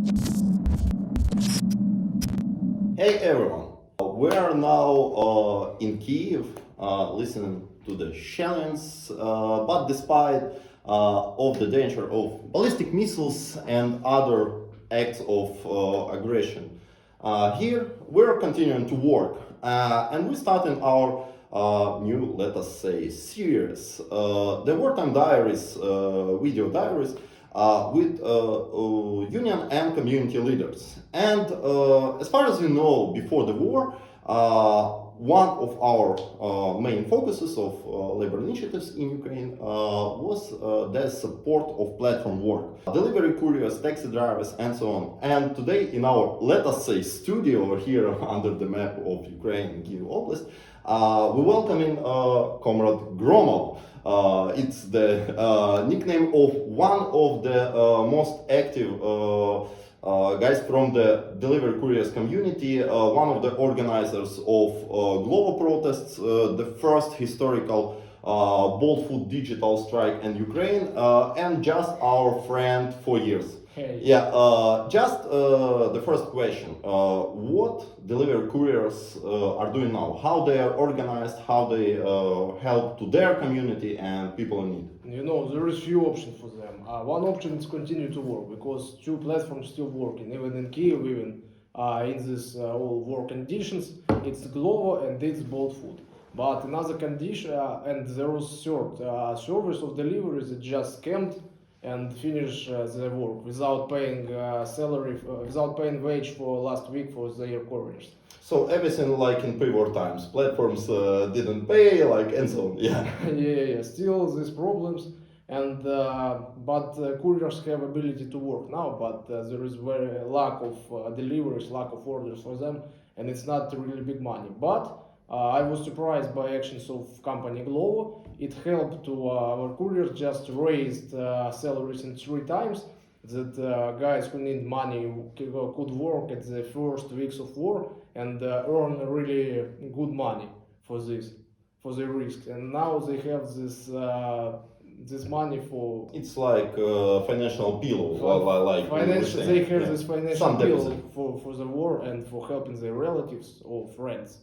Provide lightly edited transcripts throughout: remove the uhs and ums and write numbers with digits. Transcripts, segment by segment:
Hey everyone, we are now in Kiev listening to the shellings, but despite of the danger of ballistic missiles and other acts of aggression, here we're continuing to work and we're starting our new, let us say, series, the Wartime Diaries, video diaries, with union and community leaders. And as far as you know, before the war, one of our main focuses of labor initiatives in Ukraine was the support of platform work, delivery couriers, taxi drivers, and so on. And today, in our, let us say, studio here under the map of Ukraine in Kyiv Oblast, we welcome in Comrade Gromov. It's the nickname of one of the most active guys from the delivery couriers community, one of the organizers of global protests, the first historical bold food digital strike in Ukraine, and just our friend for years. Hey. Yeah, just the first question. What delivery couriers are doing now? How they are organized, how they help to their community and people in need? You know, there is few options for them. One option is continue to work because two platforms still working, even in Kyiv, even in this all work conditions. It's Glovo and it's Bolt Food. But another condition, and there was third service of deliveries that just scammed and finish the work without paying salary, without paying wage for last week for their couriers. So everything like in pre-war times, platforms didn't pay, like, and so on. Yeah. yeah. Still these problems, and but couriers have ability to work now, but there is very lack of deliveries, lack of orders for them, and it's not really big money. But I was surprised by actions of company Glovo. It helped to our couriers just raised salaries in 3 times. That guys who need money could work at the first weeks of war and earn really good money for this, for the risk. And now they have this money for. It's like financial pillow, like financial. They have this financial bill for the war and for helping their relatives or friends.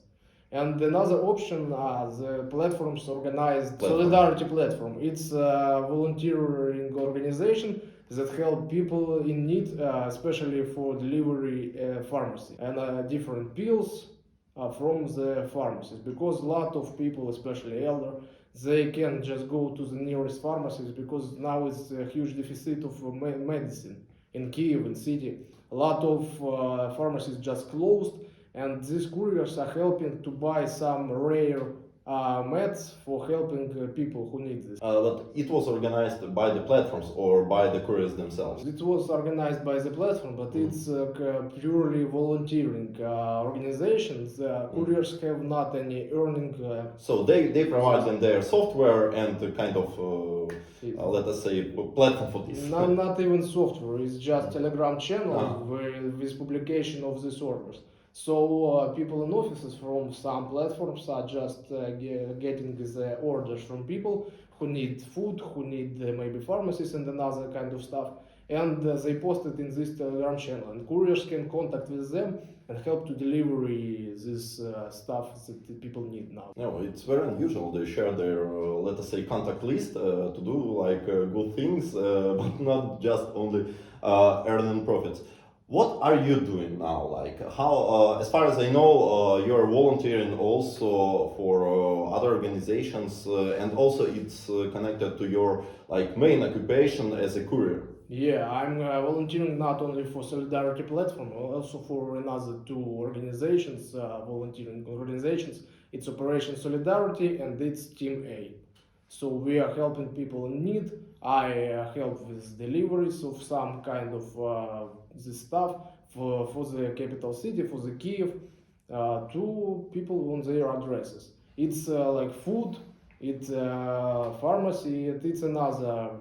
And another option, the platforms organized Solidarity platform. It's a volunteering organization that help people in need, especially for delivery pharmacy and different pills from the pharmacies. Because a lot of people, especially elder, they can just go to the nearest pharmacies because now it's a huge deficit of medicine in Kyiv, in city. A lot of pharmacies just closed. And these couriers are helping to buy some rare meds for helping people who need this. But it was organized by the platforms or by the couriers themselves? It was organized by the platform, but it's purely volunteering organizations. Couriers have not any earning. So they provide them their software and kind of, let us say, platform for this. Not even software, it's just Telegram channel with publication of these orders. So people in offices from some platforms are just getting the orders from people who need food, who need maybe pharmacies and another kind of stuff. And they post it in this Telegram channel. And couriers can contact with them and help to deliver this stuff that people need now. No, it's very unusual. They share their, let us say, contact list to do like good things, but not just only earning profits. What are you doing now? Like how, as far as I know, you're volunteering also for other organizations, and also it's connected to your like main occupation as a courier. Yeah, I'm volunteering not only for Solidarity platform, also for another 2 organizations, volunteering organizations. It's Operation Solidarity and it's Team A. So we are helping people in need. I help with deliveries of some kind of this stuff for the capital city, for the Kyiv, to people on their addresses. It's like food, it's pharmacy, it's another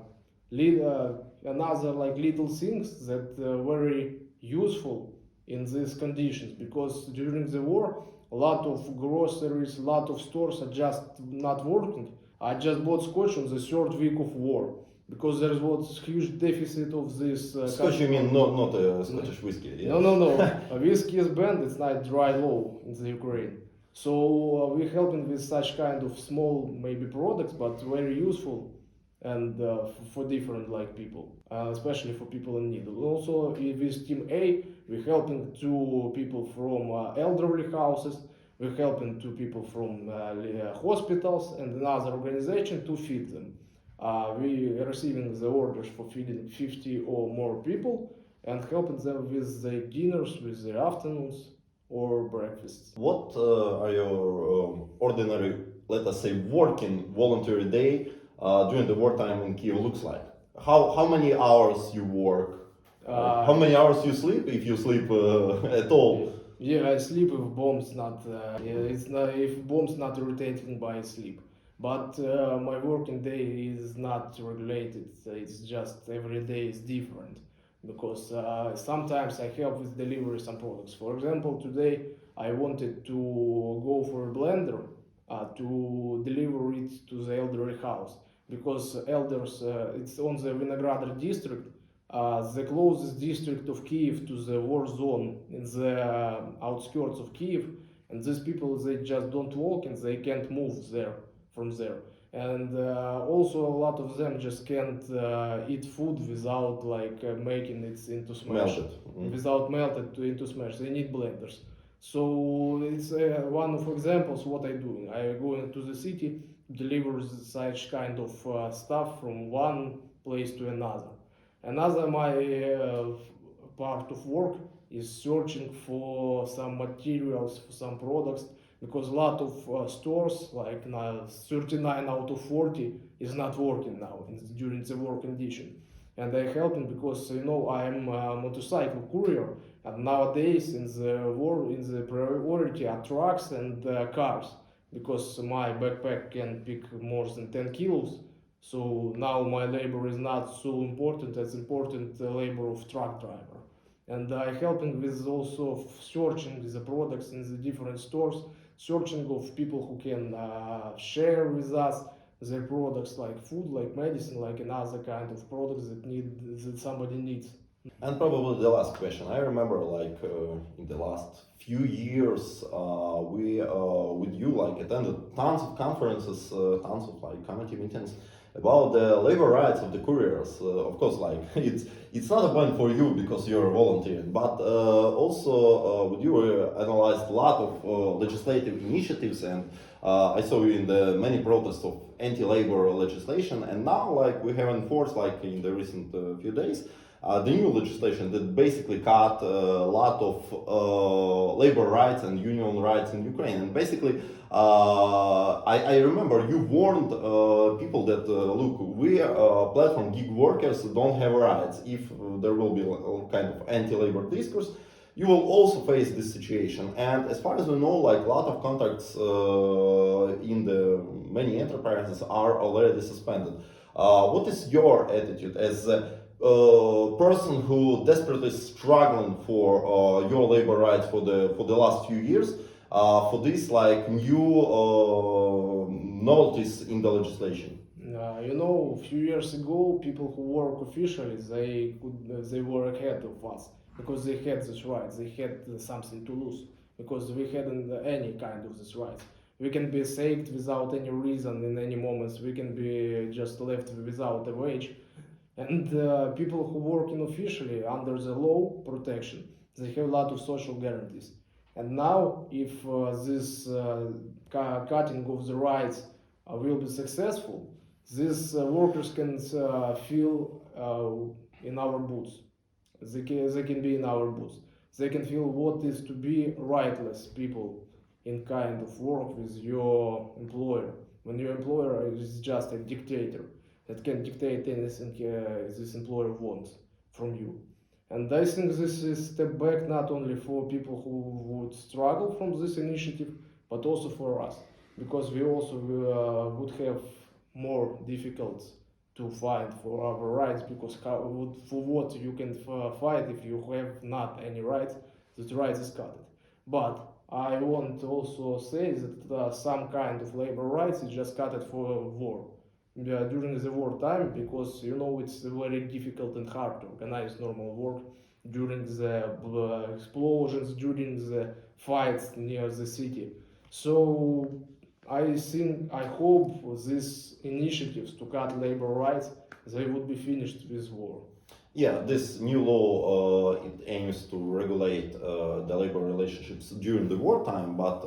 like little things that very useful in these conditions, because during the war a lot of groceries, a lot of stores are just not working. I just bought scotch on the 3rd week of war. because there was huge deficit of this. Scotch, you mean not Scottish whiskey? Yes. No. Whiskey is banned. It's not dry law in the Ukraine. So we're helping with such kind of small maybe products, but very useful and for different like people, especially for people in need. Also with Team A, we're helping to people from elderly houses. We're helping to people from hospitals and another organization to feed them. We are receiving the orders for feeding 50 or more people and helping them with their dinners, with their afternoons or breakfasts. What are your ordinary, let us say, working voluntary day during the wartime in Kiev looks like? How many hours you work? How many hours you sleep, if you sleep at all? Yeah, I sleep if bombs not. It's not if bombs not irritating by sleep. But my working day is not regulated. It's just every day is different because sometimes I help with delivery some products. For example, today I wanted to go for a blender to deliver it to the elderly house because elders it's on the Vinogradar district, the closest district of Kiev to the war zone in the outskirts of Kiev, and these people they just don't walk and they can't move there from there. And also a lot of them just can't eat food without like making it into smash, Melted. without melted into smash. They need blenders. So it's one of examples what I do. I go into the city, deliver such kind of stuff from one place to another. Another my part of work is searching for some materials, for some products, because a lot of stores, like now 39 out of 40, is not working now during the war condition. And I help them because I'm a motorcycle courier, and nowadays in the war, in the priority are trucks and cars, because my backpack can pick more than 10 kilos. So now my labor is not so important as important labor of truck driver. And I helping with also searching the products in the different stores, searching of people who can share with us their products like food, like medicine, like another kind of products that somebody needs. And probably the last question. I remember, like in the last few years, we with you like attended tons of conferences, tons of like committee meetings about the labor rights of the couriers. Of course, like it's not a point for you because you're volunteering, but also with you analyzed a lot of legislative initiatives, and I saw you in the many protests of anti-labor legislation, and now like we have enforced like in the recent few days. The new legislation that basically cut a lot of labor rights and union rights in Ukraine. And basically, I remember you warned people that, look, we platform gig workers don't have rights. If there will be a kind of anti-labor discourse, you will also face this situation. And as far as we know, like a lot of contracts in the many enterprises are already suspended. What is your attitude as person who desperately struggling for your labor rights for the last few years, for this like new notice in the legislation? A few years ago, people who work officially they were ahead of us because they had this rights. They had something to lose because we hadn't any kind of this rights. We can be saved without any reason in any moments. We can be just left without a wage. And people who work in officially under the law protection, they have a lot of social guarantees. And now, if this cutting of the rights will be successful, these workers can feel in our boots. They can be in our boots. They can feel what is to be rightless people in kind of work with your employer. When your employer is just a dictator that can dictate anything this employer wants from you. And I think this is a step back not only for people who would struggle from this initiative, but also for us, because we also would have more difficult to fight for our rights, because for what you can fight if you have not any rights, the rights is cut. But I want to also say that some kind of labor rights is just cut for war. during the wartime, because you know it's very difficult and hard to organize normal work during the explosions, during the fights near the city. So I hope these initiatives to cut labor rights, they would be finished with war. Yeah, this new law it aims to regulate the labor relationships during the wartime, but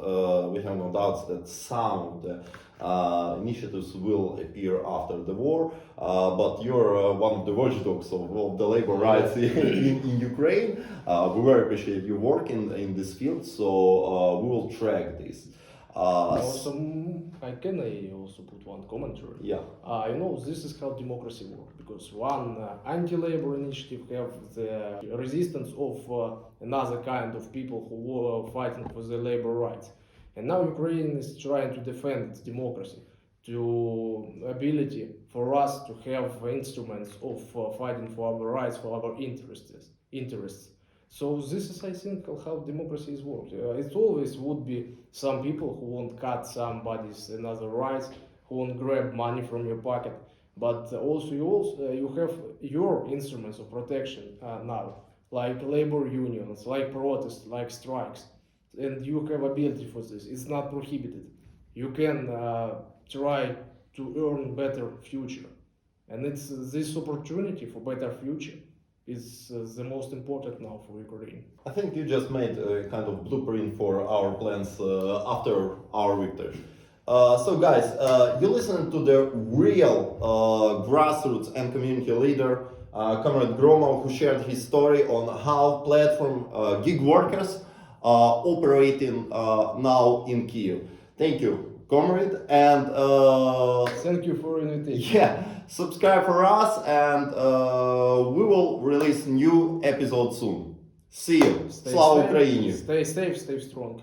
we have no doubts that some of the initiatives will appear after the war. But you're one of the watchdogs of the labor rights in Ukraine. We very appreciate your work in this field, so we will track this. Also, I also put one commentary. Yeah. You know, this is how democracy works, because one anti-labor initiative have the resistance of another kind of people who were fighting for the labor rights. And now Ukraine is trying to defend its democracy, to ability for us to have instruments of fighting for our rights, for our interests. So this is, I think, how democracy is worked. It always would be some people who won't cut somebody's another rights, who won't grab money from your pocket. But also you have your instruments of protection now, like labor unions, like protests, like strikes, and you have ability for this. It's not prohibited. You can try to earn better future, and it's this opportunity for better future is the most important now for Ukraine. I think you just made a kind of blueprint for our plans after our victory. So guys, you listen to the real grassroots and community leader, Comrade Gromov, who shared his story on how platform gig workers are operating now in Kyiv. Thank you, Comrade, and thank you for invitation. Yeah, subscribe for us, and we will release new episode soon. See you. Slava Ukraini! Stay safe, stay strong.